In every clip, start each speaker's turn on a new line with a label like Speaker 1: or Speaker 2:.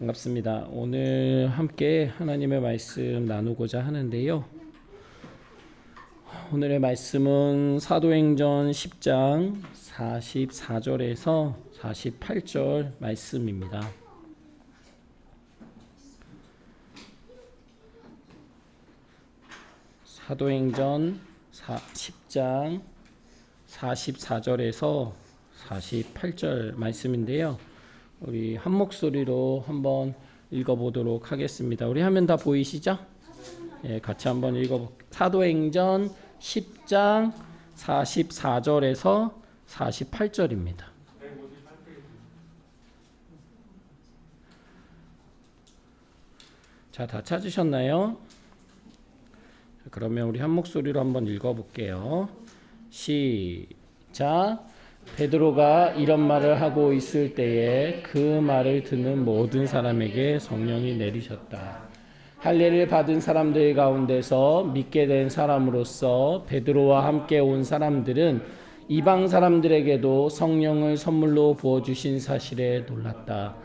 Speaker 1: 반갑습니다. 오늘 함께 하나님의 말씀 나누고자 하는데요. 오늘의 말씀은 사도행전 10장 44절에서 48절 말씀입니다. 사도행전 10장 44절에서 48절 말씀인데요. 우리 한 목소리로 한번 읽어보도록 하겠습니다. 우리 화면 다 보이시죠? 예, 같이 한번 읽어볼게요. 사도행전 10장 44절에서 48절입니다. 자, 다 찾으셨나요? 그러면 우리 한 목소리로 한번 읽어볼게요. 시작. 베드로가 이런 말을 하고 있을 때에 그 말을 듣는 모든 사람에게 성령이 내리셨다. 할례를 받은 사람들 가운데서 믿게 된 사람으로서 베드로와 함께 온 사람들은 이방 사람들에게도 성령을 선물로 부어주신 사실에 놀랐다.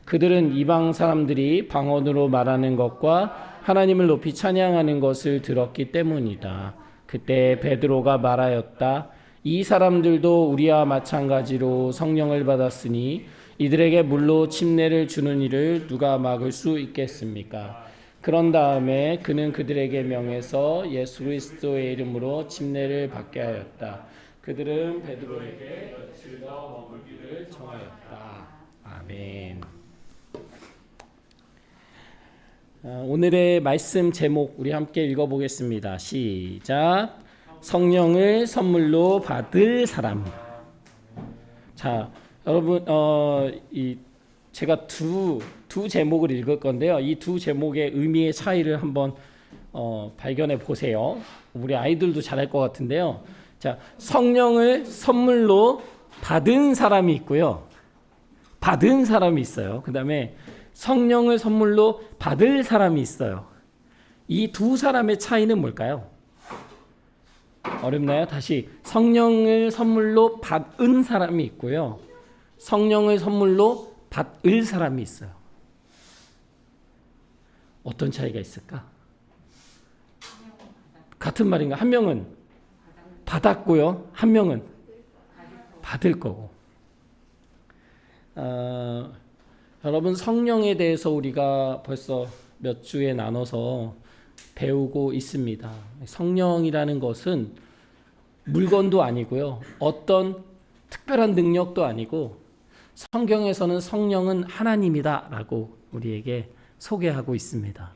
Speaker 1: 그들은 이방 사람들이 방언으로 말하는 것과 하나님을 높이 찬양하는 것을 들었기 때문이다. 그때 베드로가 말하였다. 이 사람들도 우리와 마찬가지로 성령을 받았으니 이들에게 물로 침례를 주는 일을 누가 막을 수 있겠습니까? 그런 다음에 그는 그들에게 명해서 예수 그리스도의 이름으로 침례를 받게 하였다. 그들은 베드로에게 며칠 더 머물기를 청하였다. 아멘. 오늘의 말씀 제목 우리 함께 읽어보겠습니다. 시작. 성령을 선물로 받을 사람. 자, 여러분, 제가 두 제목을 읽을 건데요. 이 두 제목의 의미의 차이를 한번 발견해 보세요. 우리 아이들도 잘할 것 같은데요. 자, 성령을 선물로 받은 사람이 있고요. 받은 사람이 있어요. 그 다음에 성령을 선물로 받을 사람이 있어요. 이 두 사람의 차이는 뭘까요? 어렵나요? 다시. 성령을 선물로 받은 사람이 있고요. 성령을 선물로 받을 사람이 있어요. 어떤 차이가 있을까? 같은 말인가? 한 명은 받았고요. 한 명은 받을 거고. 여러분, 성령에 대해서 우리가 벌써 몇 주에 나눠서 배우고 있습니다. 성령이라는 것은 물건도 아니고요. 어떤 특별한 능력도 아니고 성경에서는 성령은 하나님이다라고 우리에게 소개하고 있습니다.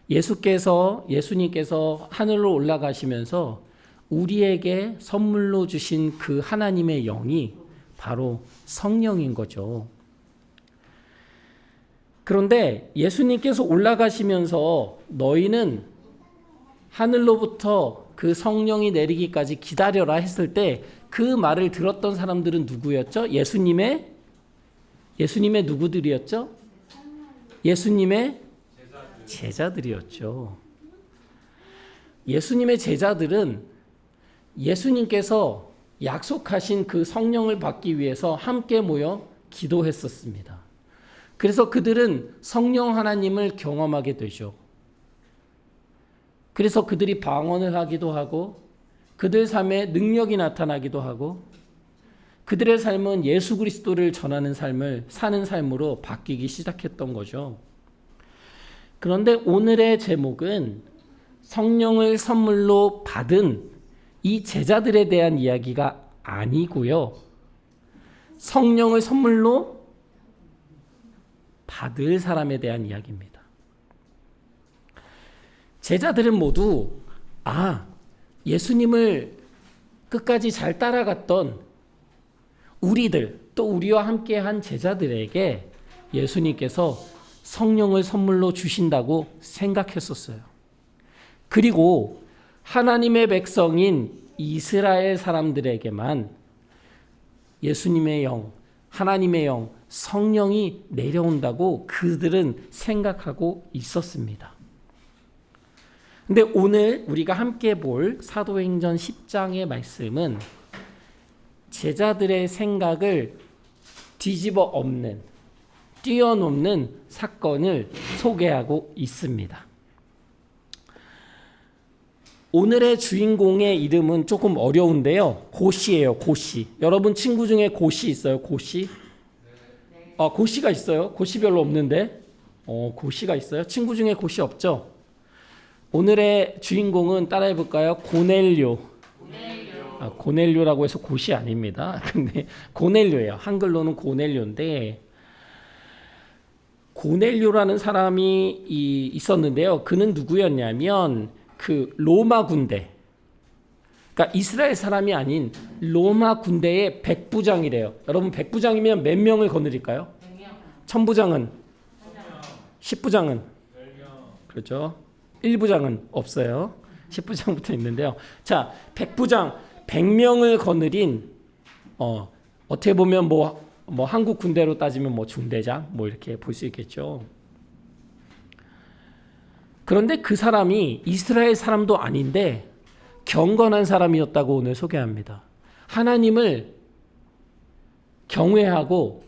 Speaker 1: 예수님께서 하늘로 올라가시면서 우리에게 선물로 주신 그 하나님의 영이 바로 성령인 거죠. 그런데 예수님께서 올라가시면서 너희는 하늘로부터 그 성령이 내리기까지 기다려라 했을 때 그 말을 들었던 사람들은 누구였죠? 예수님의 누구들이었죠? 예수님의 제자들이었죠. 예수님의 제자들은 예수님께서 약속하신 그 성령을 받기 위해서 함께 모여 기도했었습니다. 그래서 그들은 성령 하나님을 경험하게 되죠. 그래서 그들이 방언을 하기도 하고 그들 삶에 능력이 나타나기도 하고 그들의 삶은 예수 그리스도를 전하는 삶을 사는 삶으로 바뀌기 시작했던 거죠. 그런데 오늘의 제목은 성령을 선물로 받은 이 제자들에 대한 이야기가 아니고요. 성령을 선물로 받을 사람에 대한 이야기입니다. 제자들은 모두 예수님을 끝까지 잘 따라갔던 우리들, 또 우리와 함께한 제자들에게 예수님께서 성령을 선물로 주신다고 생각했었어요. 그리고 하나님의 백성인 이스라엘 사람들에게만 예수님의 영, 하나님의 영, 성령이 내려온다고 그들은 생각하고 있었습니다. 근데 오늘 우리가 함께 볼 사도행전 10장의 말씀은 제자들의 생각을 뒤집어 엎는 뛰어넘는 사건을 소개하고 있습니다. 오늘의 주인공의 이름은 조금 어려운데요. 고시예요. 고시. 여러분 친구 중에 고시 있어요? 고시? 고시가 있어요? 고시 별로 없는데. 고시가 있어요? 친구 중에 고시 없죠? 오늘의 주인공은 따라해 볼까요? 고넬료. 고넬료라고 해서 고시 아닙니다. 근데 고넬료예요. 한글로는 고넬료인데, 고넬료라는 사람이 있었는데요. 그는 누구였냐면 그 로마 군대, 그러니까 이스라엘 사람이 아닌 로마 군대의 백부장이래요. 여러분 백부장이면 몇 명을 거느릴까요? 천부장은? 10부장은? 그렇죠. 1부장은 없어요. 10부장부터 있는데요. 자, 백부장 100명을 거느린 어떻게 보면 뭐 한국 군대로 따지면 뭐 중대장 뭐 이렇게 볼 수 있겠죠. 그런데 그 사람이 이스라엘 사람도 아닌데 경건한 사람이었다고 오늘 소개합니다. 하나님을 경외하고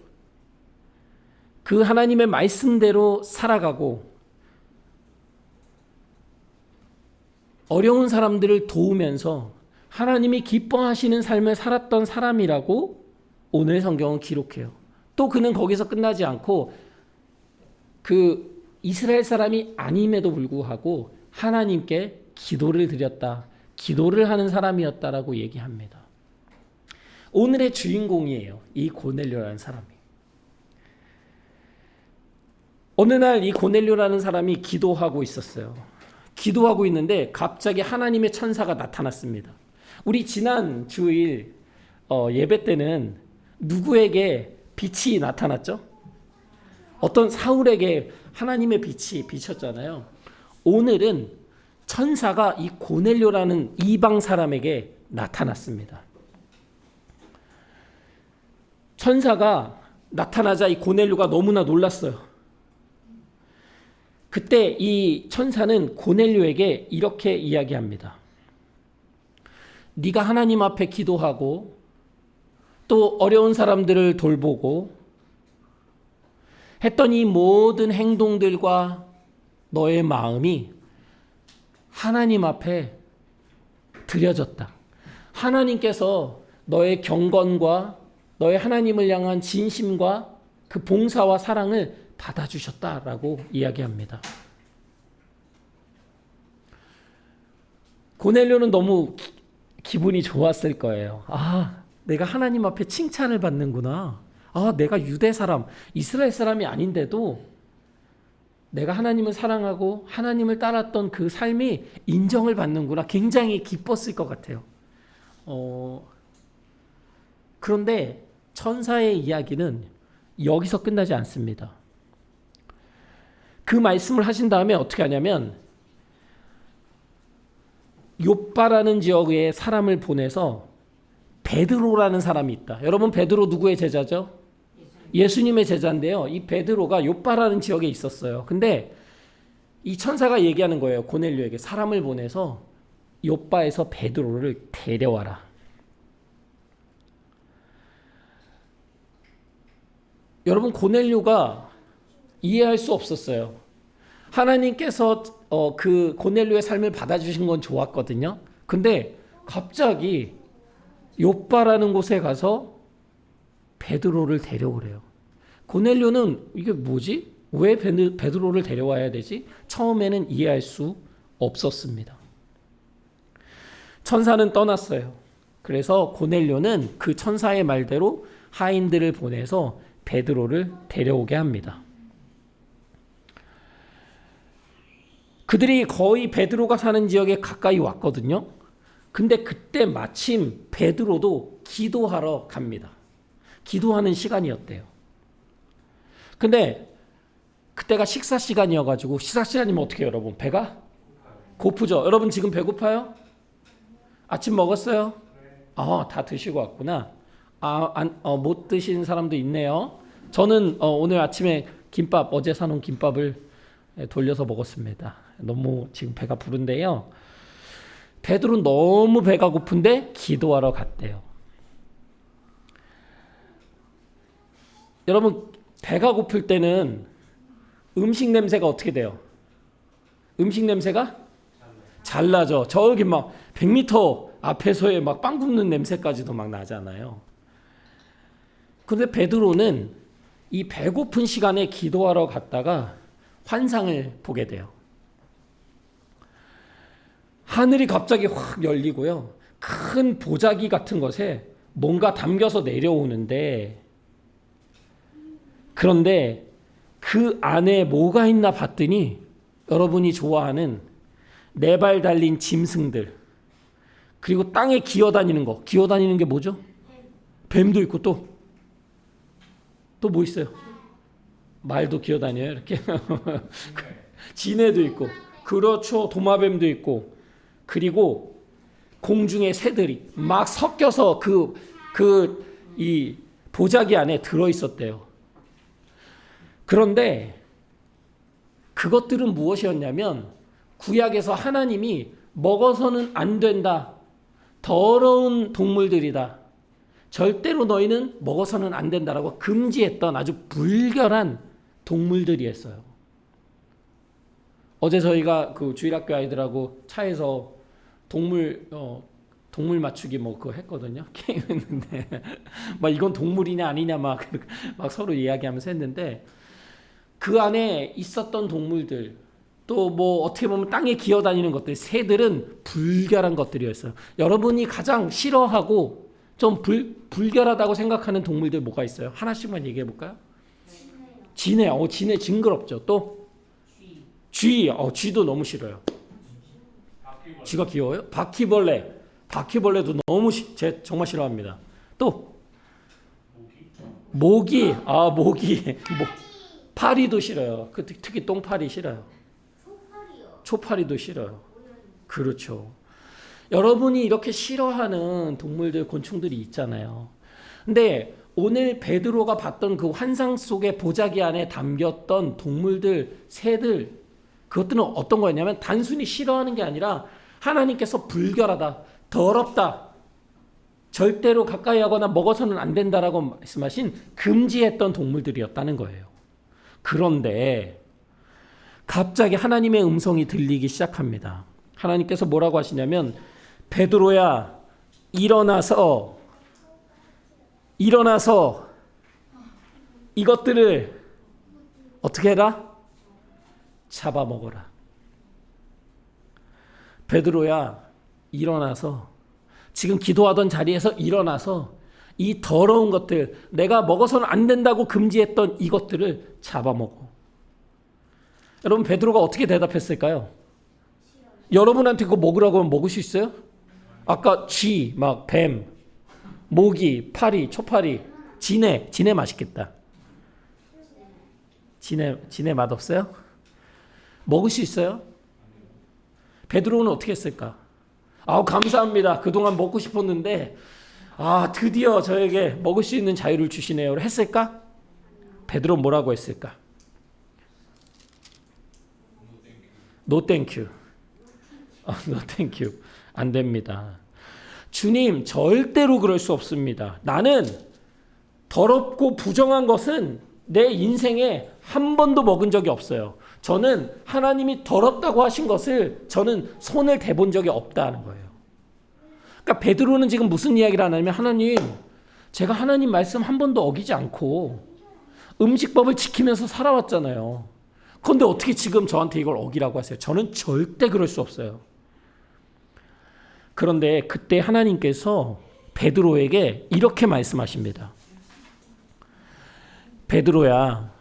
Speaker 1: 그 하나님의 말씀대로 살아가고 어려운 사람들을 도우면서 하나님이 기뻐하시는 삶을 살았던 사람이라고 오늘 성경은 기록해요. 또 그는 거기서 끝나지 않고 그 이스라엘 사람이 아님에도 불구하고 하나님께 기도를 드렸다. 기도를 하는 사람이었다라고 얘기합니다. 오늘의 주인공이에요. 이 고넬료라는 사람이. 어느 날 이 고넬료라는 사람이 기도하고 있었어요. 기도하고 있는데 갑자기 하나님의 천사가 나타났습니다. 우리 지난 주일 예배 때는 누구에게 빛이 나타났죠? 어떤 사울에게 하나님의 빛이 비쳤잖아요. 오늘은 천사가 이 고넬료라는 이방 사람에게 나타났습니다. 천사가 나타나자 이 고넬료가 너무나 놀랐어요. 그때 이 천사는 고넬료에게 이렇게 이야기합니다. 네가 하나님 앞에 기도하고 또 어려운 사람들을 돌보고 했던 이 모든 행동들과 너의 마음이 하나님 앞에 드려졌다. 하나님께서 너의 경건과 너의 하나님을 향한 진심과 그 봉사와 사랑을 받아주셨다라고 이야기합니다. 고넬료는 너무 기분이 좋았을 거예요. 내가 하나님 앞에 칭찬을 받는구나. 내가 유대 사람, 이스라엘 사람이 아닌데도 내가 하나님을 사랑하고 하나님을 따랐던 그 삶이 인정을 받는구나. 굉장히 기뻤을 것 같아요. 그런데 천사의 이야기는 여기서 끝나지 않습니다. 그 말씀을 하신 다음에 어떻게 하냐면 욥바라는 지역에 사람을 보내서 베드로라는 사람이 있다. 여러분 베드로 누구의 제자죠? 예수님의 제자인데요. 이 베드로가 욥바라는 지역에 있었어요. 근데 이 천사가 얘기하는 거예요. 고넬료에게 사람을 보내서 욥바에서 베드로를 데려와라. 여러분 고넬료가 이해할 수 없었어요. 하나님께서 그 고넬료의 삶을 받아주신 건 좋았거든요. 근데 갑자기 욥바라는 곳에 가서 베드로를 데려오래요. 고넬료는 이게 뭐지? 왜 베드로를 데려와야 되지? 처음에는 이해할 수 없었습니다. 천사는 떠났어요. 그래서 고넬료는 그 천사의 말대로 하인들을 보내서 베드로를 데려오게 합니다. 그들이 거의 베드로가 사는 지역에 가까이 왔거든요. 근데 그때 마침 베드로도 기도하러 갑니다. 기도하는 시간이었대요. 근데 그때가 식사 시간이어가지고 식사 시간이면 어떻게 해요, 여러분? 배가 고프죠? 여러분 지금 배고파요? 아침 먹었어요? 다 드시고 왔구나. 못 드신 사람도 있네요. 저는 오늘 아침에 김밥, 어제 사놓은 김밥을 돌려서 먹었습니다. 너무 지금 배가 부른데요. 베드로는 너무 배가 고픈데 기도하러 갔대요. 여러분 배가 고플 때는 음식 냄새가 어떻게 돼요? 음식 냄새가 잘 나죠. 저기 막 100m 앞에서의 막 빵 굽는 냄새까지도 막 나잖아요. 근데 베드로는 이 배고픈 시간에 기도하러 갔다가 환상을 보게 돼요. 하늘이 갑자기 확 열리고요. 큰 보자기 같은 것에 뭔가 담겨서 내려오는데, 그런데 그 안에 뭐가 있나 봤더니 여러분이 좋아하는 4발 달린 짐승들, 그리고 땅에 기어다니는 거. 기어다니는 게 뭐죠? 뱀도 있고 또 뭐 있어요? 말도 기어다녀요 이렇게. 지네도 있고, 그렇죠, 도마뱀도 있고, 그리고 공중의 새들이 막 섞여서 이 보자기 안에 들어 있었대요. 그런데 그것들은 무엇이었냐면, 구약에서 하나님이 먹어서는 안 된다, 더러운 동물들이다, 절대로 너희는 먹어서는 안 된다라고 금지했던 아주 불결한 동물들이었어요. 어제 저희가 그 주일학교 아이들하고 차에서 동물 맞추기 뭐 그거 했거든요. 게임 했는데 막 이건 동물이냐 아니냐 막 서로 이야기하면서 했는데, 그 안에 있었던 동물들, 또 뭐 어떻게 보면 땅에 기어다니는 것들, 새들은 불결한 것들이었어요. 여러분이 가장 싫어하고 좀 불결하다고 생각하는 동물들 뭐가 있어요? 하나씩만 얘기해 볼까요? 지네. 지네 징그럽죠. 또 쥐. 쥐도 너무 싫어요. 쥐가 귀여워요? 바퀴벌레도 너무 정말 싫어합니다. 또 모기. 파리도 싫어요. 특히 똥파리 싫어요. 초파리도 싫어요. 그렇죠. 여러분이 이렇게 싫어하는 동물들, 곤충들이 있잖아요. 근데 오늘 베드로가 봤던 그 환상 속의 보자기 안에 담겼던 동물들, 새들, 그것들은 어떤 거였냐면 단순히 싫어하는 게 아니라 하나님께서 불결하다, 더럽다, 절대로 가까이 하거나 먹어서는 안 된다라고 말씀하신 금지했던 동물들이었다는 거예요. 그런데 갑자기 하나님의 음성이 들리기 시작합니다. 하나님께서 뭐라고 하시냐면, 베드로야, 일어나서 이것들을 어떻게 해라? 잡아먹어라. 베드로야, 일어나서, 지금 기도하던 자리에서 일어나서 이 더러운 것들, 내가 먹어서는 안 된다고 금지했던 이것들을 잡아먹어. 여러분, 베드로가 어떻게 대답했을까요? 여러분한테 그거 먹으라고 하면 먹을 수 있어요? 아까 쥐, 막 뱀, 모기, 파리, 초파리, 지네 맛있겠다. 지네 맛없어요? 먹을 수 있어요? 베드로는 어떻게 했을까? 감사합니다. 그동안 먹고 싶었는데 드디어 저에게 먹을 수 있는 자유를 주시네요. 했을까? 베드로 뭐라고 했을까? No thank you. No thank you. 안 됩니다. 주님, 절대로 그럴 수 없습니다. 나는 더럽고 부정한 것은 내 인생에 한 번도 먹은 적이 없어요. 저는 하나님이 더럽다고 하신 것을 저는 손을 대본 적이 없다는 거예요. 그러니까 베드로는 지금 무슨 이야기를 하냐면, 하나님, 제가 하나님 말씀 한 번도 어기지 않고 음식법을 지키면서 살아왔잖아요. 그런데 어떻게 지금 저한테 이걸 어기라고 하세요? 저는 절대 그럴 수 없어요. 그런데 그때 하나님께서 베드로에게 이렇게 말씀하십니다. 베드로야,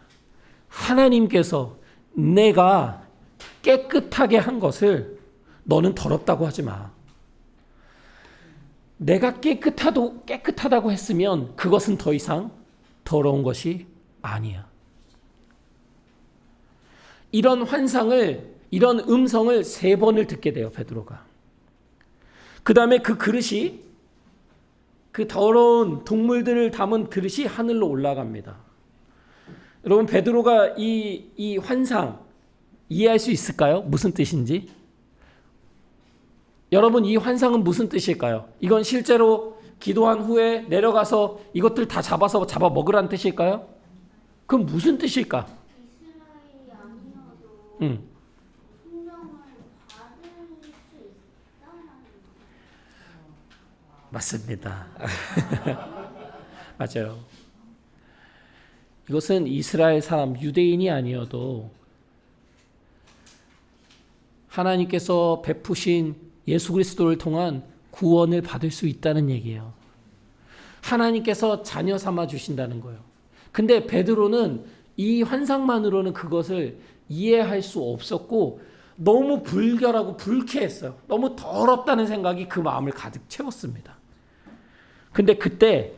Speaker 1: 하나님께서 내가 깨끗하게 한 것을 너는 더럽다고 하지 마. 내가 깨끗하다고 했으면 그것은 더 이상 더러운 것이 아니야. 이런 환상을, 이런 음성을 3번을 듣게 돼요, 베드로가. 그 다음에 그 그릇이, 그 더러운 동물들을 담은 그릇이 하늘로 올라갑니다. 여러분, 베드로가 이 환상 이해할 수 있을까요? 무슨 뜻인지? 여러분, 이 환상은 무슨 뜻일까요? 이건 실제로 기도한 후에 내려가서 이것들 다 잡아 먹으라는 뜻일까요? 그럼 무슨 뜻일까?
Speaker 2: 이스라엘이 아니어도
Speaker 1: 응.
Speaker 2: 성령을 받을 수 있다는
Speaker 1: 맞습니다. 맞아요. 이것은 이스라엘 사람, 유대인이 아니어도 하나님께서 베푸신 예수 그리스도를 통한 구원을 받을 수 있다는 얘기예요. 하나님께서 자녀 삼아 주신다는 거예요. 근데 베드로는 이 환상만으로는 그것을 이해할 수 없었고 너무 불결하고 불쾌했어요. 너무 더럽다는 생각이 그 마음을 가득 채웠습니다. 근데 그때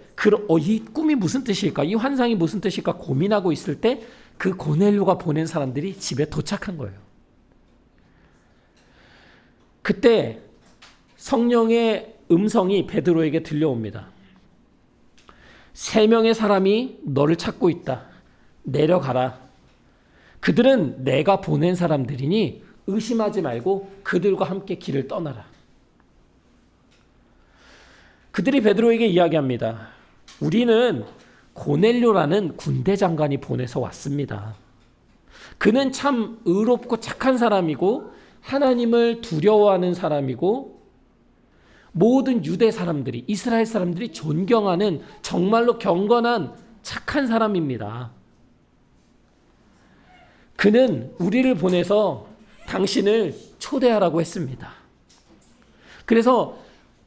Speaker 1: 이 꿈이 무슨 뜻일까? 이 환상이 무슨 뜻일까? 고민하고 있을 때 그 고넬료가 보낸 사람들이 집에 도착한 거예요. 그때 성령의 음성이 베드로에게 들려옵니다. 3명의 사람이 너를 찾고 있다. 내려가라. 그들은 내가 보낸 사람들이니 의심하지 말고 그들과 함께 길을 떠나라. 그들이 베드로에게 이야기합니다. 우리는 고넬료라는 군대 장관이 보내서 왔습니다. 그는 참 의롭고 착한 사람이고 하나님을 두려워하는 사람이고 모든 유대 사람들이, 이스라엘 사람들이 존경하는 정말로 경건한 착한 사람입니다. 그는 우리를 보내서 당신을 초대하라고 했습니다. 그래서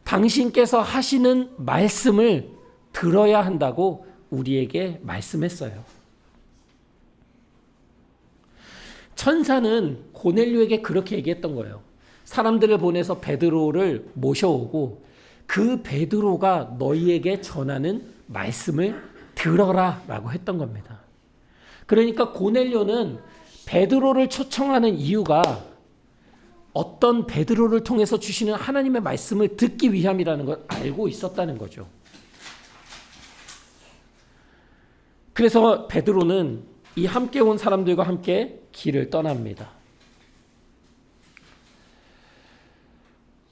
Speaker 1: 당신께서 하시는 말씀을 들어야 한다고 우리에게 말씀했어요. 천사는 고넬료에게 그렇게 얘기했던 거예요. 사람들을 보내서 베드로를 모셔오고 그 베드로가 너희에게 전하는 말씀을 들어라 라고 했던 겁니다. 그러니까 고넬료는 베드로를 초청하는 이유가 어떤 베드로를 통해서 주시는 하나님의 말씀을 듣기 위함이라는 걸 알고 있었다는 거죠. 그래서 베드로는 이 함께 온 사람들과 함께 길을 떠납니다.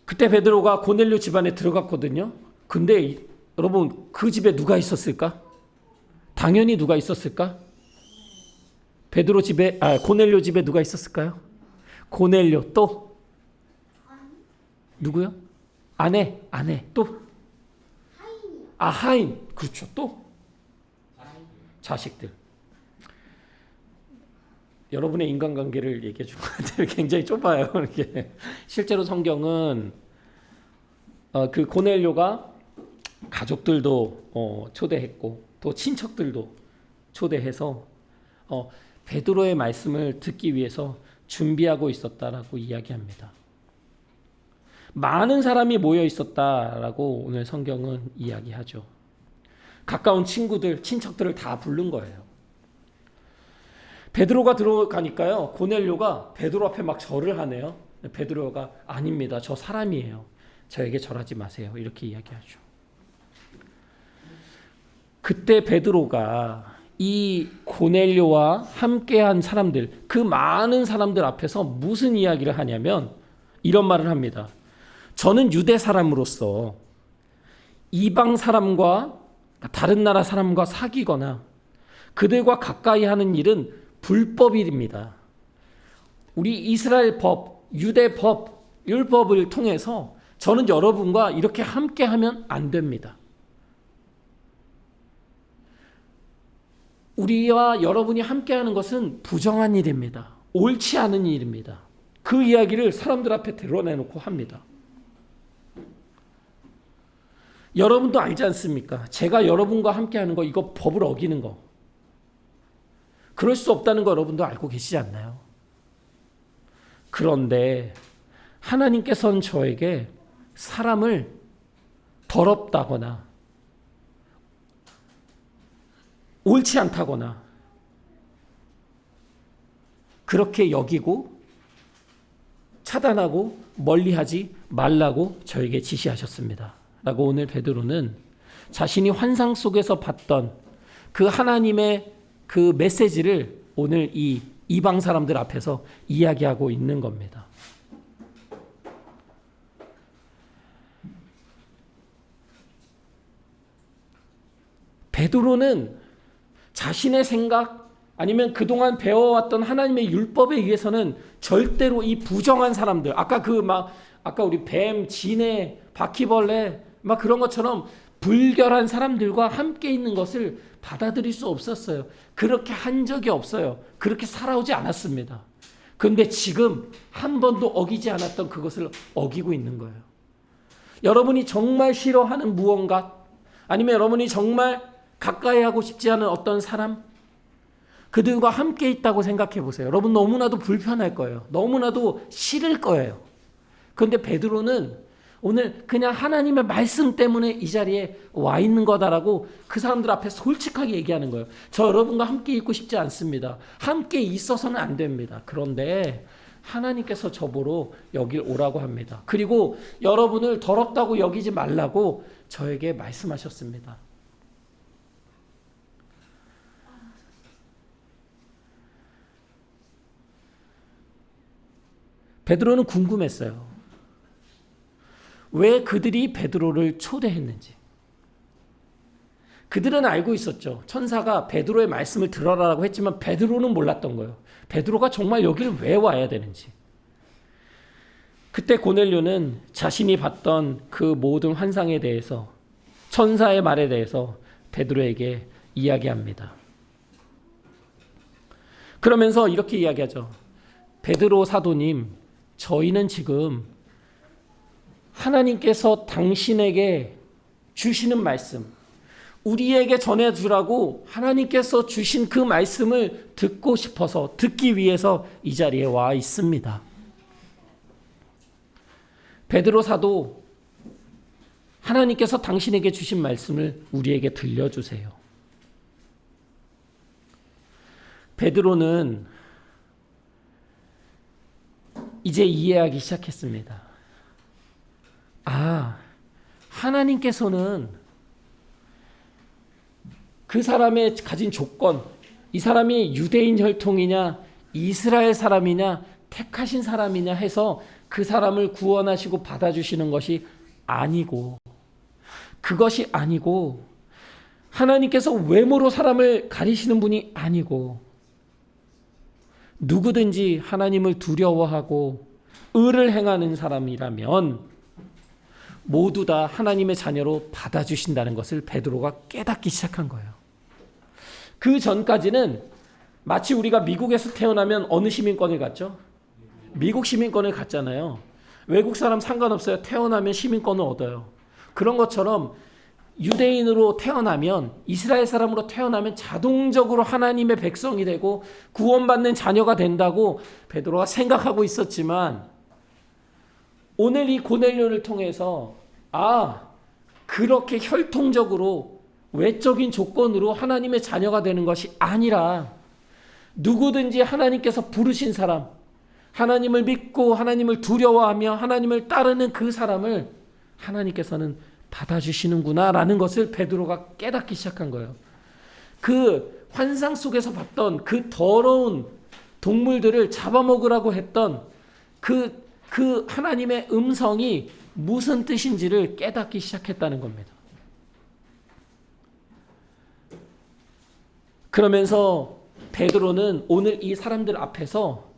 Speaker 1: 그때 베드로가 고넬료 집안에 들어갔거든요. 근데 여러분 그 집에 누가 있었을까? 당연히 누가 있었을까? 고넬료 집에 누가 있었을까요? 고넬료 또 누구요? 아내 또 하인 그렇죠. 또 자식들. 여러분의 인간관계를 얘기해 준 것 같아요. 굉장히 좁아요. 이렇게. 실제로 성경은 그 고넬료가 가족들도 초대했고 또 친척들도 초대해서 베드로의 말씀을 듣기 위해서 준비하고 있었다라고 이야기합니다. 많은 사람이 모여 있었다라고 오늘 성경은 이야기하죠. 가까운 친구들, 친척들을 다 부른 거예요. 베드로가 들어가니까요. 고넬료가 베드로 앞에 막 절을 하네요. 베드로가 아닙니다. 저 사람이에요. 저에게 절하지 마세요. 이렇게 이야기하죠. 그때 베드로가 이 고넬료와 함께한 사람들, 그 많은 사람들 앞에서 무슨 이야기를 하냐면 이런 말을 합니다. 저는 유대 사람으로서 이방 사람과 다른 나라 사람과 사귀거나 그들과 가까이 하는 일은 불법입니다. 우리 이스라엘 법, 유대 법, 율법을 통해서 저는 여러분과 이렇게 함께하면 안 됩니다. 우리와 여러분이 함께하는 것은 부정한 일입니다. 옳지 않은 일입니다. 그 이야기를 사람들 앞에 드러내놓고 합니다. 여러분도 알지 않습니까? 제가 여러분과 함께하는 거 이거 법을 어기는 거. 그럴 수 없다는 거 여러분도 알고 계시지 않나요? 그런데 하나님께서는 저에게 사람을 더럽다거나 옳지 않다거나 그렇게 여기고 차단하고 멀리하지 말라고 저에게 지시하셨습니다. 라고 오늘 베드로는 자신이 환상 속에서 봤던 그 하나님의 그 메시지를 오늘 이 이방 사람들 앞에서 이야기하고 있는 겁니다. 베드로는 자신의 생각 아니면 그동안 배워왔던 하나님의 율법에 의해서는 절대로 이 부정한 사람들, 아까 우리 뱀, 진해, 바퀴벌레 막 그런 것처럼 불결한 사람들과 함께 있는 것을 받아들일 수 없었어요. 그렇게 한 적이 없어요. 그렇게 살아오지 않았습니다. 그런데 지금 한 번도 어기지 않았던 그것을 어기고 있는 거예요. 여러분이 정말 싫어하는 무언가, 아니면 여러분이 정말 가까이 하고 싶지 않은 어떤 사람, 그들과 함께 있다고 생각해 보세요. 여러분 너무나도 불편할 거예요. 너무나도 싫을 거예요. 그런데 베드로는 오늘 그냥 하나님의 말씀 때문에 이 자리에 와 있는 거다라고 그 사람들 앞에 솔직하게 얘기하는 거예요. 저 여러분과 함께 있고 싶지 않습니다. 함께 있어서는 안 됩니다. 그런데 하나님께서 저보러 여길 오라고 합니다. 그리고 여러분을 더럽다고 여기지 말라고 저에게 말씀하셨습니다. 베드로는 궁금했어요. 왜 그들이 베드로를 초대했는지. 그들은 알고 있었죠. 천사가 베드로의 말씀을 들어라라고 했지만 베드로는 몰랐던 거예요. 베드로가 정말 여기를 왜 와야 되는지. 그때 고넬료는 자신이 봤던 그 모든 환상에 대해서, 천사의 말에 대해서 베드로에게 이야기합니다. 그러면서 이렇게 이야기하죠. 베드로 사도님, 저희는 지금 하나님께서 당신에게 주시는 말씀, 우리에게 전해주라고 하나님께서 주신 그 말씀을 듣고 싶어서, 듣기 위해서 이 자리에 와 있습니다. 베드로 사도, 하나님께서 당신에게 주신 말씀을 우리에게 들려주세요. 베드로는 이제 이해하기 시작했습니다. 하나님께서는 그 사람의 가진 조건, 이 사람이 유대인 혈통이냐 이스라엘 사람이냐 택하신 사람이냐 해서 그 사람을 구원하시고 받아주시는 것이 아니고, 그것이 아니고, 하나님께서 외모로 사람을 가리시는 분이 아니고, 누구든지 하나님을 두려워하고 의를 행하는 사람이라면 모두 다 하나님의 자녀로 받아주신다는 것을 베드로가 깨닫기 시작한 거예요. 그 전까지는 마치 우리가 미국에서 태어나면 어느 시민권을 갖죠? 미국 시민권을 갖잖아요. 외국 사람 상관없어요. 태어나면 시민권을 얻어요. 그런 것처럼 유대인으로 태어나면, 이스라엘 사람으로 태어나면 자동적으로 하나님의 백성이 되고 구원받는 자녀가 된다고 베드로가 생각하고 있었지만, 오늘 이 고넬료를 통해서 그렇게 혈통적으로 외적인 조건으로 하나님의 자녀가 되는 것이 아니라 누구든지 하나님께서 부르신 사람, 하나님을 믿고 하나님을 두려워하며 하나님을 따르는 그 사람을 하나님께서는 받아주시는구나 라는 것을 베드로가 깨닫기 시작한 거예요. 그 환상 속에서 봤던 그 더러운 동물들을 잡아먹으라고 했던 그 하나님의 음성이 무슨 뜻인지를 깨닫기 시작했다는 겁니다. 그러면서 베드로는 오늘 이 사람들 앞에서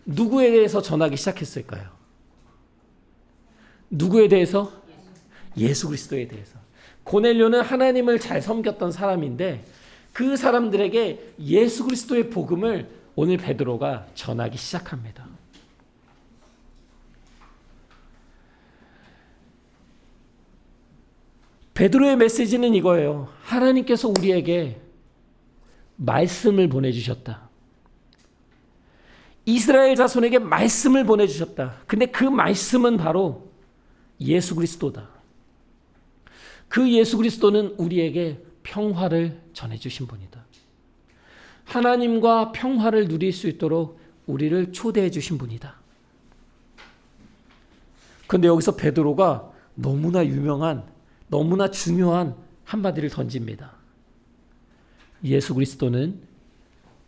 Speaker 1: 누구에 대해서 전하기 시작했을까요? 누구에 대해서? 예수 그리스도에 대해서. 고넬료는 하나님을 잘 섬겼던 사람인데 그 사람들에게 예수 그리스도의 복음을 오늘 베드로가 전하기 시작합니다. 베드로의 메시지는 이거예요. 하나님께서 우리에게 말씀을 보내주셨다. 이스라엘 자손에게 말씀을 보내주셨다. 근데 그 말씀은 바로 예수 그리스도다. 그 예수 그리스도는 우리에게 평화를 전해주신 분이다. 하나님과 평화를 누릴 수 있도록 우리를 초대해 주신 분이다. 그런데 여기서 베드로가 너무나 유명한, 너무나 중요한 한마디를 던집니다. 예수 그리스도는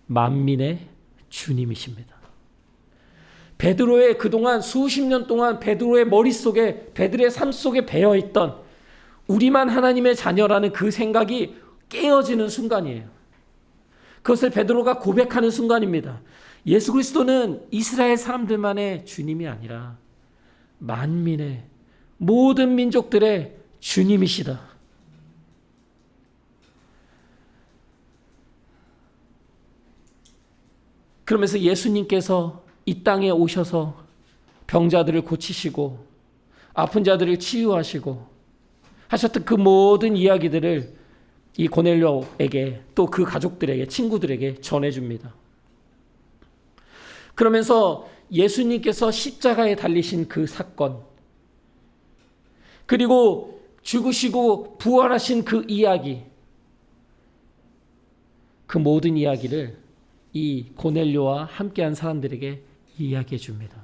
Speaker 1: 만민의 주님이십니다. 베드로의 그동안 수십 년 동안 베드로의 머릿속에, 베드로의 삶 속에 배어있던 우리만 하나님의 자녀라는 그 생각이 깨어지는 순간이에요. 그것을 베드로가 고백하는 순간입니다. 예수 그리스도는 이스라엘 사람들만의 주님이 아니라 만민의 모든 민족들의 주님이시다. 그러면서 예수님께서 이 땅에 오셔서 병자들을 고치시고 아픈 자들을 치유하시고 하셨던 그 모든 이야기들을 이 고넬료에게 또 그 가족들에게 친구들에게 전해줍니다. 그러면서 예수님께서 십자가에 달리신 그 사건 그리고 죽으시고 부활하신 그 이야기 그 모든 이야기를 이 고넬료와 함께한 사람들에게 이야기해 줍니다.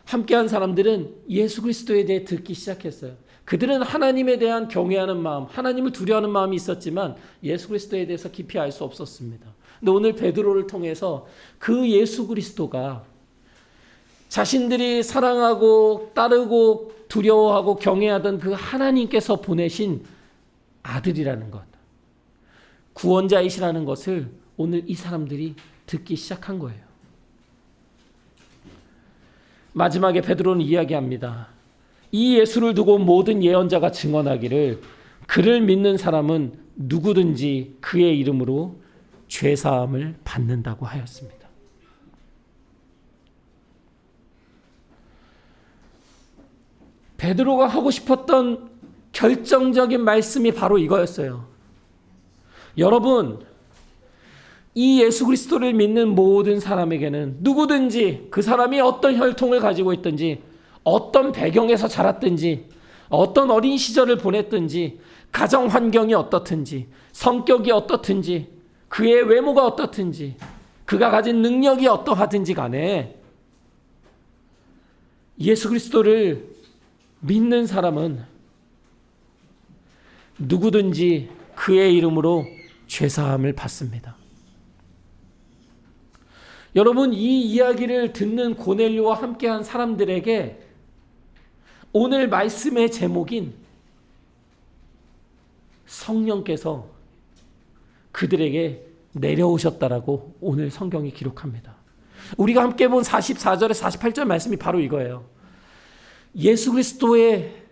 Speaker 1: 함께한 사람들은 예수 그리스도에 대해 듣기 시작했어요. 그들은 하나님에 대한 경외하는 마음, 하나님을 두려워하는 마음이 있었지만 예수 그리스도에 대해서 깊이 알 수 없었습니다. 근데 오늘 베드로를 통해서 그 예수 그리스도가 자신들이 사랑하고 따르고 두려워하고 경외하던 그 하나님께서 보내신 아들이라는 것, 구원자이시라는 것을 오늘 이 사람들이 듣기 시작한 거예요. 마지막에 베드로는 이야기합니다. 이 예수를 두고 모든 예언자가 증언하기를 그를 믿는 사람은 누구든지 그의 이름으로 죄사함을 받는다고 하였습니다. 베드로가 하고 싶었던 결정적인 말씀이 바로 이거였어요. 여러분, 이 예수 그리스도를 믿는 모든 사람에게는 누구든지 그 사람이 어떤 혈통을 가지고 있든지 어떤 배경에서 자랐든지 어떤 어린 시절을 보냈든지 가정 환경이 어떻든지 성격이 어떻든지 그의 외모가 어떻든지 그가 가진 능력이 어떠하든지 간에 예수 그리스도를 믿는 사람은 누구든지 그의 이름으로 죄사함을 받습니다. 여러분, 이 이야기를 듣는 고넬료와 함께한 사람들에게 오늘 말씀의 제목인 성령께서 그들에게 내려오셨다라고 오늘 성경이 기록합니다. 우리가 함께 본 44절에 48절 말씀이 바로 이거예요. 예수 그리스도에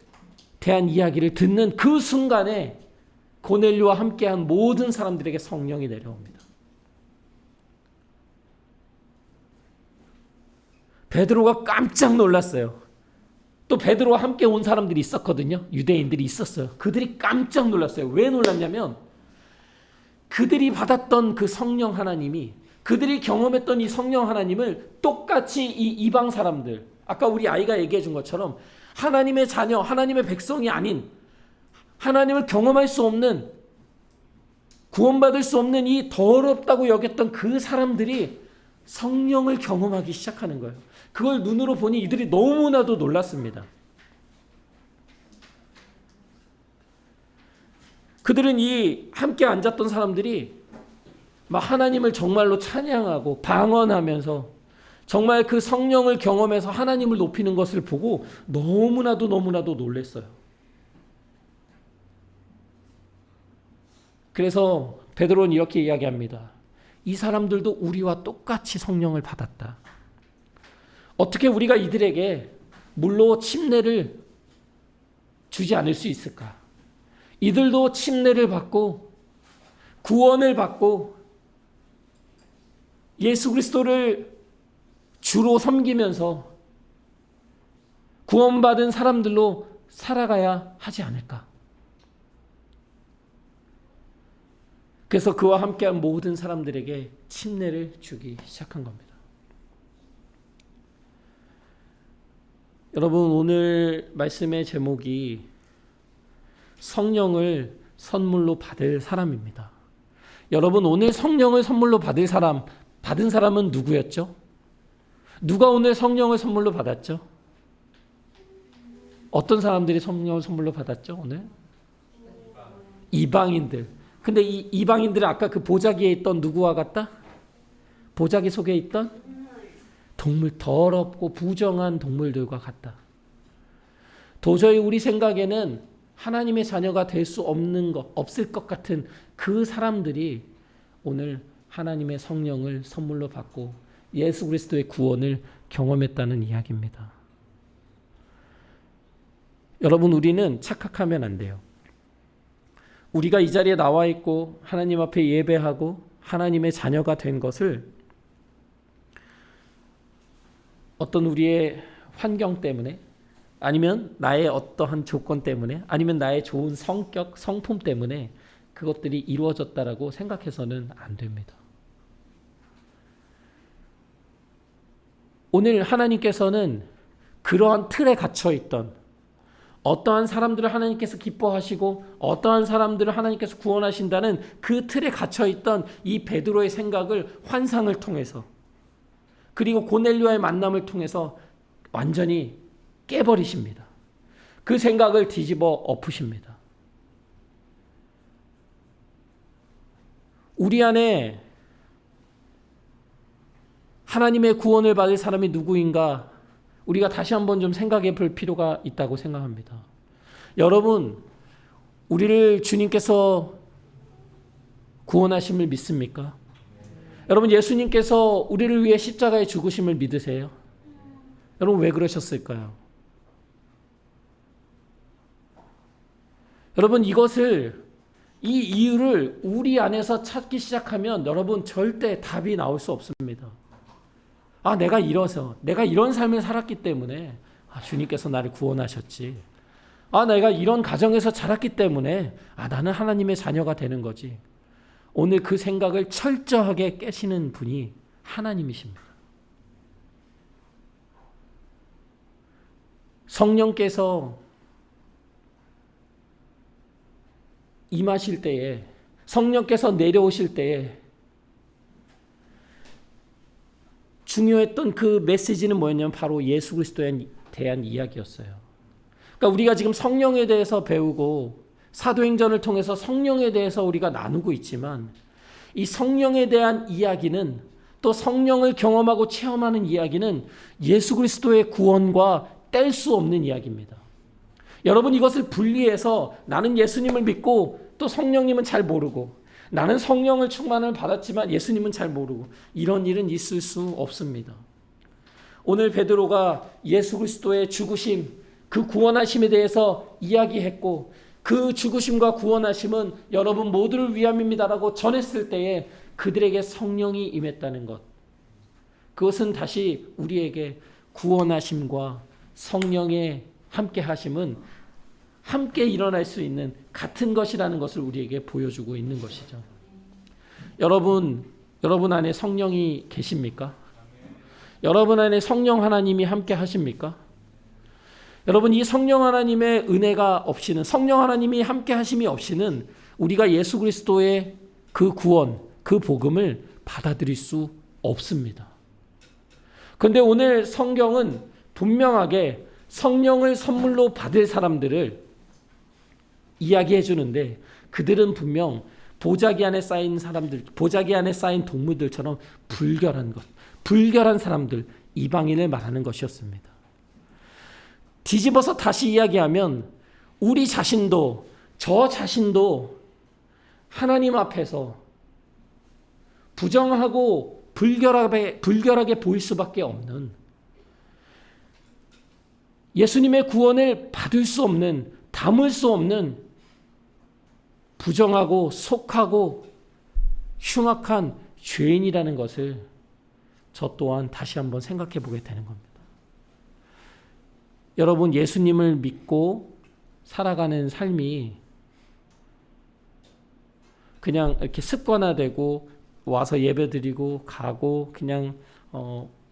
Speaker 1: 대한 이야기를 듣는 그 순간에 고넬료와 함께한 모든 사람들에게 성령이 내려옵니다. 베드로가 깜짝 놀랐어요. 또 베드로와 함께 온 사람들이 있었거든요. 유대인들이 있었어요. 그들이 깜짝 놀랐어요. 왜 놀랐냐면 그들이 받았던 그 성령 하나님이, 그들이 경험했던 이 성령 하나님을 똑같이 이 이방 사람들, 아까 우리 아이가 얘기해 준 것처럼 하나님의 자녀, 하나님의 백성이 아닌, 하나님을 경험할 수 없는, 구원받을 수 없는 이 더럽다고 여겼던 그 사람들이 성령을 경험하기 시작하는 거예요. 그걸 눈으로 보니 이들이 너무나도 놀랐습니다. 그들은 이 함께 앉았던 사람들이 막 하나님을 정말로 찬양하고 방언하면서 정말 그 성령을 경험해서 하나님을 높이는 것을 보고 너무나도 놀랐어요. 그래서 베드로는 이렇게 이야기합니다. 이 사람들도 우리와 똑같이 성령을 받았다. 어떻게 우리가 이들에게 물로 침례를 주지 않을 수 있을까? 이들도 침례를 받고 구원을 받고 예수 그리스도를 주로 섬기면서 구원받은 사람들로 살아가야 하지 않을까? 그래서 그와 함께한 모든 사람들에게 침례를 주기 시작한 겁니다. 여러분, 오늘 말씀의 제목이 성령을 선물로 받을 사람입니다. 여러분, 오늘 성령을 선물로 받은 사람은 누구였죠? 누가 오늘 성령을 선물로 받았죠? 어떤 사람들이 성령을 선물로 받았죠, 오늘? 이방인들. 근데 이 이방인들은 아까 그 보자기에 있던 누구와 같다? 보자기 속에 있던 동물, 더럽고 부정한 동물들과 같다. 도저히 우리 생각에는 하나님의 자녀가 될 수 없을 것 같은 그 사람들이 오늘 하나님의 성령을 선물로 받고 예수 그리스도의 구원을 경험했다는 이야기입니다. 여러분, 우리는 착각하면 안 돼요. 우리가 이 자리에 나와 있고 하나님 앞에 예배하고 하나님의 자녀가 된 것을 어떤 우리의 환경 때문에, 아니면 나의 어떠한 조건 때문에, 아니면 나의 좋은 성격, 성품 때문에 그것들이 이루어졌다라고 생각해서는 안 됩니다. 오늘 하나님께서는 그러한 틀에 갇혀 있던 어떠한 사람들을 하나님께서 기뻐하시고 어떠한 사람들을 하나님께서 구원하신다는 그 틀에 갇혀 있던 이 베드로의 생각을 환상을 통해서, 그리고 고넬료와의 만남을 통해서 완전히 깨버리십니다. 그 생각을 뒤집어 엎으십니다. 우리 안에 하나님의 구원을 받을 사람이 누구인가 우리가 다시 한번 좀 생각해 볼 필요가 있다고 생각합니다. 여러분, 우리를 주님께서 구원하심을 믿습니까? 여러분, 예수님께서 우리를 위해 십자가에 죽으심을 믿으세요? 여러분, 왜 그러셨을까요? 여러분, 이 이유를 우리 안에서 찾기 시작하면 여러분 절대 답이 나올 수 없습니다. 내가 이런 삶을 살았기 때문에 주님께서 나를 구원하셨지. 내가 이런 가정에서 자랐기 때문에 나는 하나님의 자녀가 되는 거지. 오늘 그 생각을 철저하게 깨시는 분이 하나님이십니다. 성령께서 임하실 때에, 성령께서 내려오실 때에 중요했던 그 메시지는 뭐였냐면 바로 예수 그리스도에 대한 이야기였어요. 그러니까 우리가 지금 성령에 대해서 배우고 사도행전을 통해서 성령에 대해서 우리가 나누고 있지만, 이 성령에 대한 이야기는, 또 성령을 경험하고 체험하는 이야기는 예수 그리스도의 구원과 뗄 수 없는 이야기입니다. 여러분, 이것을 분리해서 나는 예수님을 믿고 또 성령님은 잘 모르고, 나는 성령을 충만을 받았지만 예수님은 잘 모르고, 이런 일은 있을 수 없습니다. 오늘 베드로가 예수 그리스도의 죽으심, 그 구원하심에 대해서 이야기했고, 그 죽으심과 구원하심은 여러분 모두를 위함입니다라고 전했을 때에 그들에게 성령이 임했다는 것, 그것은 다시 우리에게 구원하심과 성령의 함께 하심은 함께 일어날 수 있는 같은 것이라는 것을 우리에게 보여주고 있는 것이죠. 여러분 안에 성령이 계십니까? 여러분 안에 성령 하나님이 함께 하십니까? 여러분, 이 성령 하나님의 은혜가 없이는, 성령 하나님이 함께 하심이 없이는 우리가 예수 그리스도의 그 구원, 그 복음을 받아들일 수 없습니다. 그런데 오늘 성경은 분명하게 성령을 선물로 받을 사람들을 이야기해 주는데, 그들은 분명 보자기 안에 쌓인 사람들, 보자기 안에 쌓인 동물들처럼 불결한 사람들, 이방인을 말하는 것이었습니다. 뒤집어서 다시 이야기하면 우리 자신도, 저 자신도 하나님 앞에서 부정하고 불결하게 보일 수밖에 없는, 예수님의 구원을 받을 수 없는, 담을 수 없는 부정하고 속하고 흉악한 죄인이라는 것을 저 또한 다시 한번 생각해 보게 되는 겁니다. 여러분, 예수님을 믿고 살아가는 삶이 그냥 이렇게 습관화되고 와서 예배드리고 가고 그냥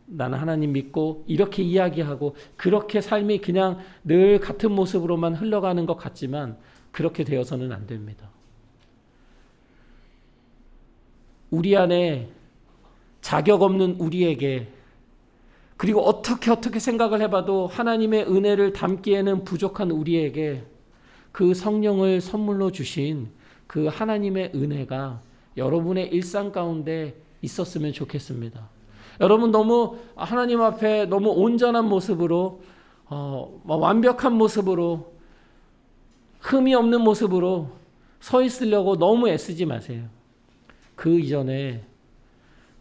Speaker 1: 나는 하나님 믿고 이렇게 이야기하고 그렇게 삶이 그냥 늘 같은 모습으로만 흘러가는 것 같지만 그렇게 되어서는 안 됩니다. 우리 안에 자격 없는 우리에게, 그리고 어떻게 생각을 해봐도 하나님의 은혜를 담기에는 부족한 우리에게 그 성령을 선물로 주신 그 하나님의 은혜가 여러분의 일상 가운데 있었으면 좋겠습니다. 여러분, 너무 하나님 앞에 너무 온전한 모습으로 완벽한 모습으로 흠이 없는 모습으로 서 있으려고 너무 애쓰지 마세요. 그 이전에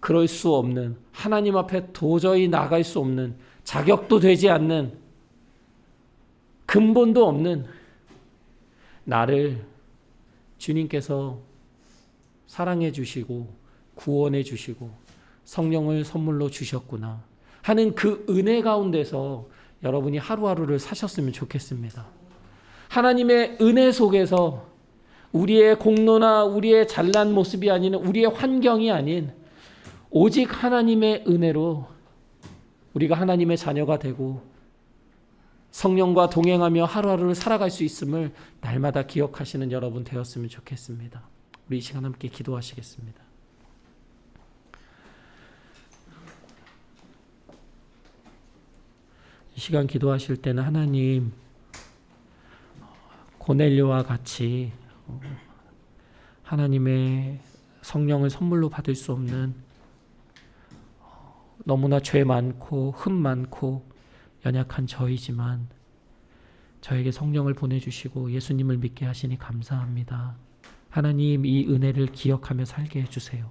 Speaker 1: 그럴 수 없는, 하나님 앞에 도저히 나갈 수 없는, 자격도 되지 않는, 근본도 없는 나를 주님께서 사랑해 주시고 구원해 주시고 성령을 선물로 주셨구나 하는 그 은혜 가운데서 여러분이 하루하루를 사셨으면 좋겠습니다. 하나님의 은혜 속에서 우리의 공로나 우리의 잘난 모습이 아닌, 우리의 환경이 아닌 오직 하나님의 은혜로 우리가 하나님의 자녀가 되고 성령과 동행하며 하루하루를 살아갈 수 있음을 날마다 기억하시는 여러분 되었으면 좋겠습니다. 우리 이 시간 함께 기도하시겠습니다. 이 시간 기도하실 때는 하나님, 고넬료와 같이 하나님의 성령을 선물로 받을 수 없는 너무나 죄 많고 흠 많고 연약한 저이지만 저에게 성령을 보내주시고 예수님을 믿게 하시니 감사합니다. 하나님, 이 은혜를 기억하며 살게 해주세요.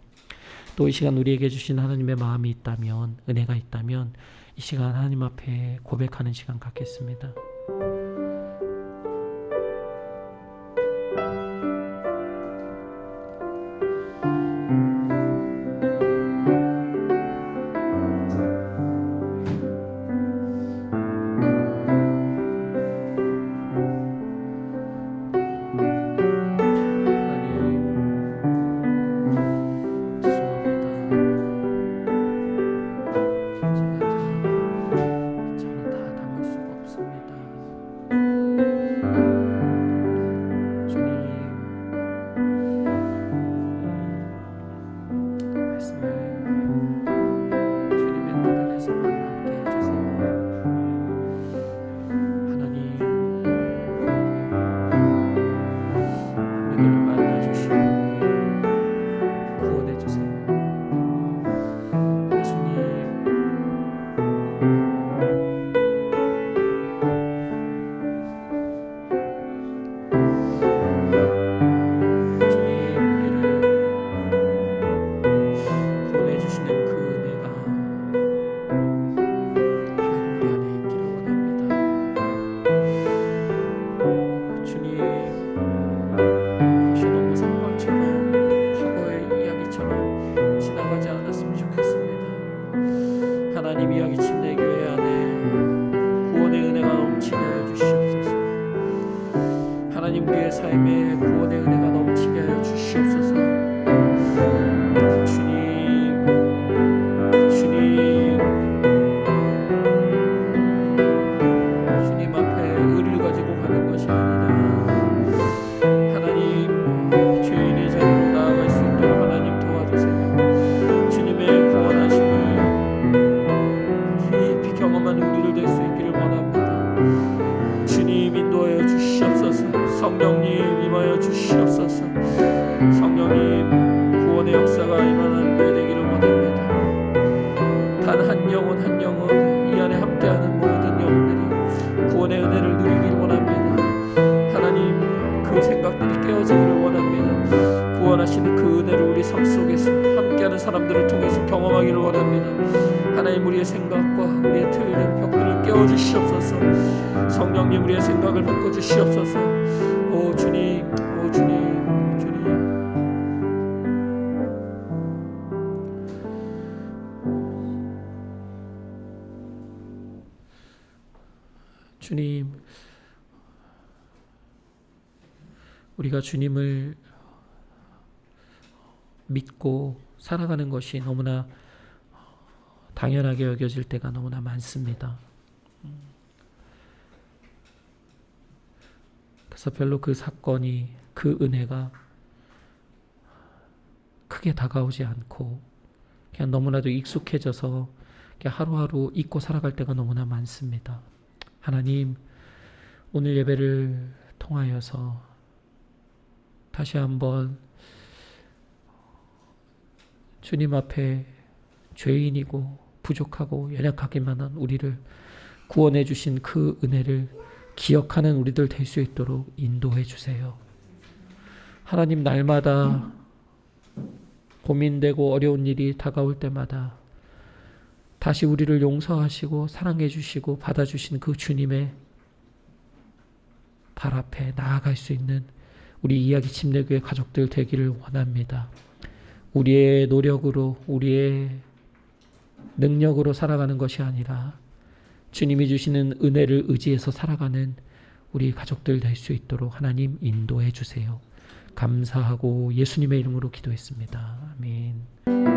Speaker 1: 또 이 시간 우리에게 주신 하나님의 마음이 있다면, 은혜가 있다면 이 시간 하나님 앞에 고백하는 시간 갖겠습니다. 하나님 이야기 침례 교회 안에 구원의 은혜가 넘치게 하여 주시옵소서. 하나님 우리의 삶에 구원의 은혜가 넘치게 하여 주시옵소서. 주님, 주님, 주님 앞에 의를 가지고 가는 것이 아니라 하나님 죄인의 자리로 나아갈 수 있도록 하나님 도와주세요. 주님의 구원하심을 깊이 경험하는 우리를 될 수 있기를 원합니다. 주님 인도하여 주시옵소서. 성령님 임하여 주시옵소서. 성령님 구원의 역사가 일어나는 게 되기를 원합니다. 단 한 영혼 한 영혼 이 안에 함께하는 모든 영혼들이 구원의 은혜를 누리기를 원합니다. 하나님 그 생각들이 깨어지기를 원합니다. 구원하시는 그 은혜를 우리 삶 속에서 함께하는 사람들을 통해서 경험하기를 원합니다. 하나님 우리의 생각과 우리의 틀린 벽들을 깨워주시옵소서. 성령님 우리의 생각을 바꿔주시옵소서. 오 주님, 오 주님, 주님. 주님, 우리가 주님을 믿고 살아가는 것이 너무나 당연하게 여겨질 때가 너무나 많습니다. 그래서 별로 그 사건이, 그 은혜가 크게 다가오지 않고 그냥 너무나도 익숙해져서 그냥 하루하루 잊고 살아갈 때가 너무나 많습니다. 하나님, 오늘 예배를 통하여서 다시 한번 주님 앞에 죄인이고 부족하고 연약하기만 한 우리를 구원해 주신 그 은혜를 기억하는 우리들 될 수 있도록 인도해 주세요. 하나님, 날마다 고민되고 어려운 일이 다가올 때마다 다시 우리를 용서하시고 사랑해 주시고 받아주신 그 주님의 발 앞에 나아갈 수 있는 우리 이야기 침례교회 가족들 되기를 원합니다. 우리의 노력으로 우리의 능력으로 살아가는 것이 아니라 주님이 주시는 은혜를 의지해서 살아가는 우리 가족들 될 수 있도록 하나님 인도해 주세요. 감사하고 예수님의 이름으로 기도했습니다. 아멘.